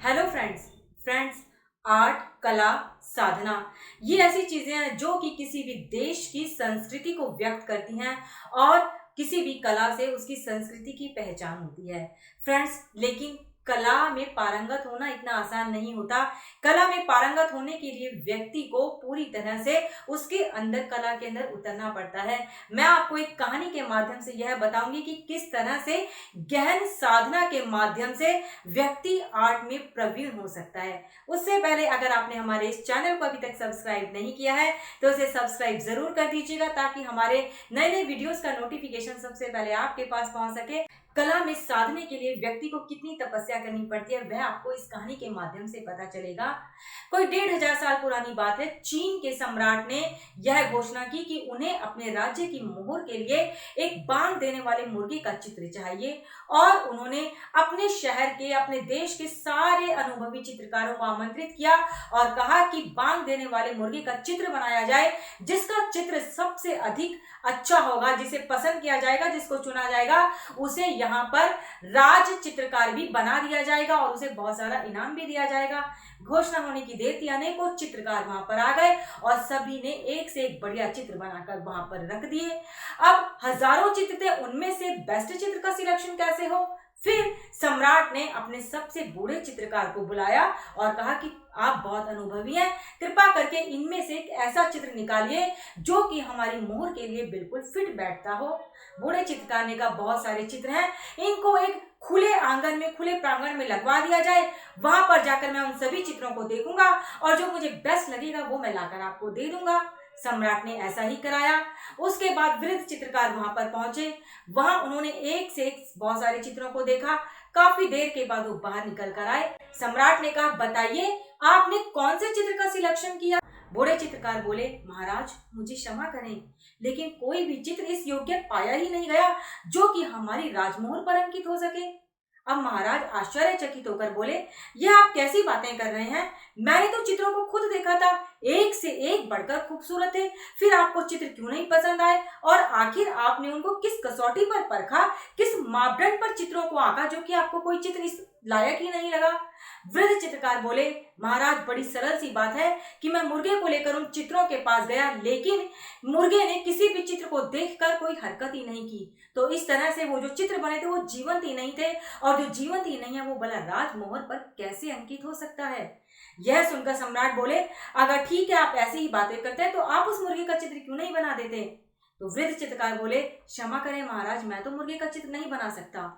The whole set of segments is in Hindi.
हेलो फ्रेंड्स आर्ट, कला, साधना ये ऐसी चीजें हैं जो कि किसी भी देश की संस्कृति को व्यक्त करती हैं और किसी भी कला से उसकी संस्कृति की पहचान होती है। फ्रेंड्स, लेकिन कला में पारंगत होना इतना आसान नहीं होता। कला में पारंगत होने के लिए व्यक्ति को पूरी तरह से उसके अंदर, कला के अंदर उतरना पड़ता है। मैं आपको एक कहानी के माध्यम से यह बताऊंगी कि किस तरह से गहन साधना के माध्यम से व्यक्ति आर्ट में प्रवीण हो सकता है। उससे पहले अगर आपने हमारे इस चैनल को अभी तक सब्सक्राइब नहीं किया है तो उसे सब्सक्राइब जरूर कर दीजिएगा, ताकि हमारे नए नए वीडियोस का नोटिफिकेशन सबसे पहले आपके पास पहुंच सके। कला में साधने के लिए व्यक्ति को कितनी तपस्या करनी पड़ती है वह आपको इस कहानी के माध्यम से पता चलेगा। कोई 1500 साल पुरानी बात है। चीन के सम्राट ने यह घोषणा की कि उन्हें अपने राज्य की मोहर के लिए एक बांग देने वाले मुर्गे का चित्र चाहिए, और उन्होंने अपने शहर के, अपने देश के सारे अनुभवी चित्रकारों को आमंत्रित किया और कहा कि बांग देने वाले मुर्गे का चित्र बनाया जाए। जिसका चित्र सबसे अधिक अच्छा होगा, जिसे पसंद किया जाएगा, जिसको चुना जाएगा, उसे यहाँ पर राज चित्रकार भी बना दिया जाएगा और उसे बहुत सारा इनाम भी दिया जाएगा। घोषणा होने की देर थी, अनेकों चित्रकार वहां पर आ गए और सभी ने एक से एक बढ़िया चित्र बनाकर वहां पर रख दिए। अब हजारों चित्र थे, उनमें से बेस्ट चित्र का सिलेक्शन कैसे हो? फिर सम्राट ने अपने सबसे बूढ़े चित्रकार को बुलाया और कहा कि आप बहुत अनुभवी हैं, कृपा करके इनमें से एक ऐसा चित्र निकालिए जो कि हमारी मोहर के लिए बिल्कुल फिट बैठता हो। बूढ़े चित्रकार ने कहा, बहुत सारे चित्र हैं, इनको एक खुले आंगन में, खुले प्रांगण में लगवा दिया जाए। वहां पर जाकर मैं उन सभी चित्रों को देखूंगा और जो मुझे बेस्ट लगेगा वो मैं लाकर आपको दे दूंगा। सम्राट ने ऐसा ही कराया। उसके बाद वृद्ध चित्रकार वहां पर पहुंचे। वहां उन्होंने एक से एक बहुत सारे चित्रों को देखा। काफी देर के बाद वो बाहर निकल कर आए। सम्राट ने कहा, बताइए आपने कौन से चित्र का सिलेक्शन किया? बूढ़े चित्रकार बोले, महाराज मुझे क्षमा करें, लेकिन कोई भी चित्र इस योग्य पाया ही नहीं गया जो कि हमारी राजमोहर पर अंकित हो सके। अब महाराज आश्चर्यचकित होकर बोले, यह आप कैसी बातें कर रहे हैं? मैंने तो चित्रों को खुद देखा था, एक से एक बढ़कर खूबसूरत थे। फिर आपको चित्र क्यों नहीं पसंद आए? और आखिर आपने उनको किस कसौटी पर परखा, किस मापदंड पर चित्रों को आंका जो कि आपको कोई चित्र इस लायक ही नहीं लगा? वृद्ध चित्रकार बोले, महाराज बड़ी सरल सी बात है कि मैं मुर्गे को लेकर उन चित्रों के पास गया, लेकिन मुर्गे ने किसी भी चित्र को देखकर कोई हरकत ही नहीं की। तो इस तरह से वो जो चित्र बने थे वो जीवंत ही नहीं थे, और जो जीवंत ही नहीं है वो भला राजमोहर पर कैसे अंकित हो सकता है? यह सुनकर सम्राट बोले, अगर ठीक है आप ऐसी ही बातें करते हैं तो आप उस मुर्गे का चित्र क्यों नहीं बना देते? तो वृद्ध चित्रकार बोले, क्षमा करें महाराज, मैं तो मुर्गे का चित्र नहीं बना सकता।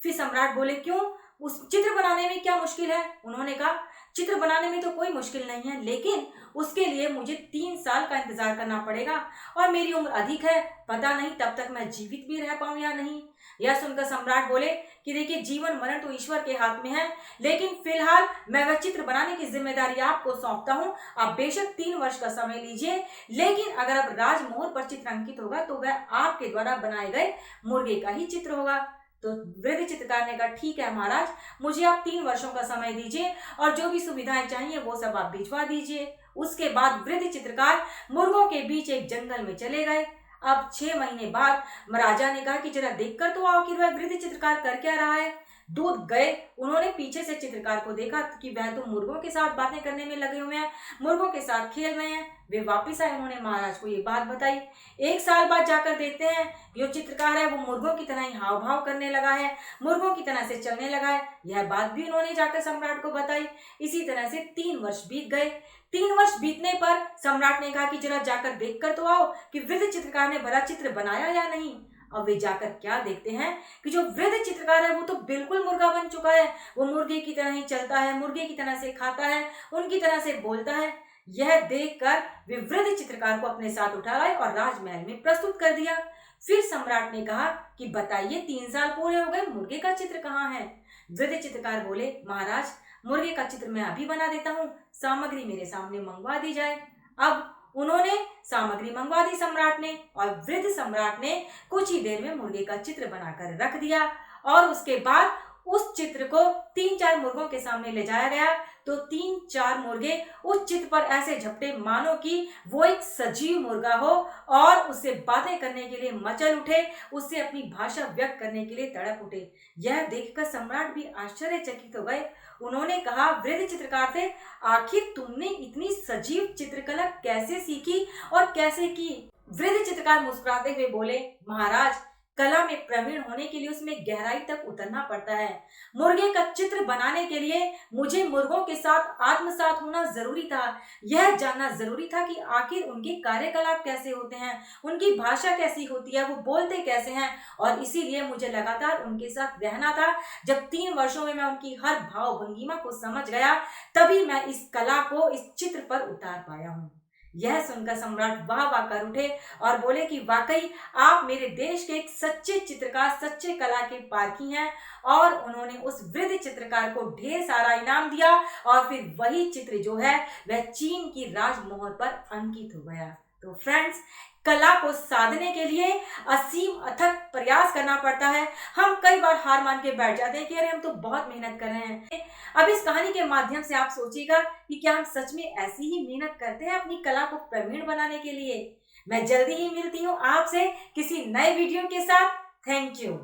फिर सम्राट बोले, क्यों? उस चित्र बनाने में क्या मुश्किल है? उन्होंने कहा, चित्र बनाने में तो कोई मुश्किल नहीं है, लेकिन उसके लिए मुझे 3 साल का इंतजार करना पड़ेगा और मेरी उम्र अधिक है, पता नहीं तब तक मैं जीवित भी रह पाऊं या नहीं। यह सुनकर सम्राट बोले कि देखिए, जीवन मरण तो ईश्वर के हाथ में है, लेकिन फिलहाल मैं वह चित्र बनाने की जिम्मेदारी आपको सौंपता हूं। आप बेशक 3 वर्ष का समय लीजिए, लेकिन अगर अब राजमोहर पर चित्र अंकित होगा तो वह आपके द्वारा बनाए गए मुर्गे का ही चित्र होगा। तो वृद्ध चित्रकार ने कहा, ठीक है महाराज, मुझे आप 3 वर्षों का समय दीजिए और जो भी सुविधाएं चाहिए वो सब आप भिजवा दीजिए। उसके बाद वृद्ध चित्रकार मुर्गों के बीच एक जंगल में चले गए। अब 6 महीने बाद महाराजा ने कहा कि जरा देखकर तो आओ कि वह वृद्ध चित्रकार कर क्या रहा है। दूत गए, उन्होंने पीछे से चित्रकार को देखा कि वह तो मुर्गों के साथ बातें करने में लगे हुए हैं, मुर्गों के साथ खेल रहे हैं। वे वापस आए, उन्होंने महाराज को ये बात बताई। 1 साल बाद जाकर देखते हैं जो चित्रकार है वो मुर्गों की तरह ही हाव भाव करने लगा है, मुर्गों की तरह से चलने लगा है। यह बात भी उन्होंने जाकर सम्राट को बताई। इसी तरह से 3 वर्ष बीत गए। 3 वर्ष बीतने पर सम्राट ने कहा कि जरा जाकर देखकर तो आओ कि वृद्ध चित्रकार ने भला चित्र बनाया या नहीं। अब वे जाकर क्या देखते हैं कि जो वृद्ध चित्रकार है वो तो बिल्कुल मुर्गा बन चुका है। वो मुर्गे की तरह ही चलता है, मुर्गे की तरह से खाता है, उनकी तरह से बोलता है। यह देखकर वे वृद्ध चित्रकार को अपने साथ उठा लाए और राजमहल में प्रस्तुत कर दिया। फिर सम्राट ने कहा कि बताइए, 3 साल पूरे हो गए, मुर्गे का चित्र कहाँ है? वृद्ध चित्रकार बोले, महाराज मुर्गे का चित्र मैं अभी बना देता हूँ, सामग्री मेरे सामने मंगवा दी जाए। अब उन्होंने सामग्री मंगवा दी सम्राट ने, और वृद्ध सम्राट ने कुछ ही देर में मुर्गे का चित्र बनाकर रख दिया। और उसके बाद उस चित्र को 3-4 मुर्गों के सामने ले जाया गया तो 3-4 मुर्गे उस चित्र पर ऐसे झपटे मानो कि वो एक सजीव मुर्गा हो, और उससे बातें करने के लिए मचल उठे, उससे अपनी भाषा व्यक्त करने के लिए तड़प उठे। यह देखकर सम्राट भी आश्चर्यचकित हो गए। उन्होंने कहा वृद्ध चित्रकार से, आखिर तुमने इतनी सजीव चित्रकला कैसे सीखी और कैसे की? वृद्ध चित्रकार मुस्कुराते हुए बोले, महाराज, कला में प्रवीण होने के लिए उसमें गहराई तक उतरना पड़ता है। मुर्गे का चित्र बनाने के लिए मुझे मुर्गों के साथ आत्मसात होना जरूरी था। यह जानना जरूरी था कि आखिर उनके कार्यकलाप कैसे होते हैं, उनकी भाषा कैसी होती है, वो बोलते कैसे हैं, और इसीलिए मुझे लगातार उनके साथ रहना था। जब 3 वर्षों में मैं उनकी हर भाव भंगिमा को समझ गया, तभी मैं इस कला को इस चित्र पर उतार पाया हूँ। यह सुनकर सम्राट वाह वाह कर उठे और बोले कि वाकई आप मेरे देश के एक सच्चे चित्रकार, सच्चे कला के पारखी हैं। और उन्होंने उस वृद्ध चित्रकार को ढेर सारा इनाम दिया और फिर वही चित्र जो है वह चीन की राजमोहर पर अंकित हो गया। तो फ्रेंड्स, कला को साधने के लिए असीम अथक प्रयास करना पड़ता है। हम कई बार हार मान के बैठ जाते हैं कि अरे हम तो बहुत मेहनत कर रहे हैं। अब इस कहानी के माध्यम से आप सोचिएगा कि क्या हम सच में ऐसी ही मेहनत करते हैं अपनी कला को प्रवीण बनाने के लिए? मैं जल्दी ही मिलती हूँ आपसे किसी नए वीडियो के साथ। Thank you.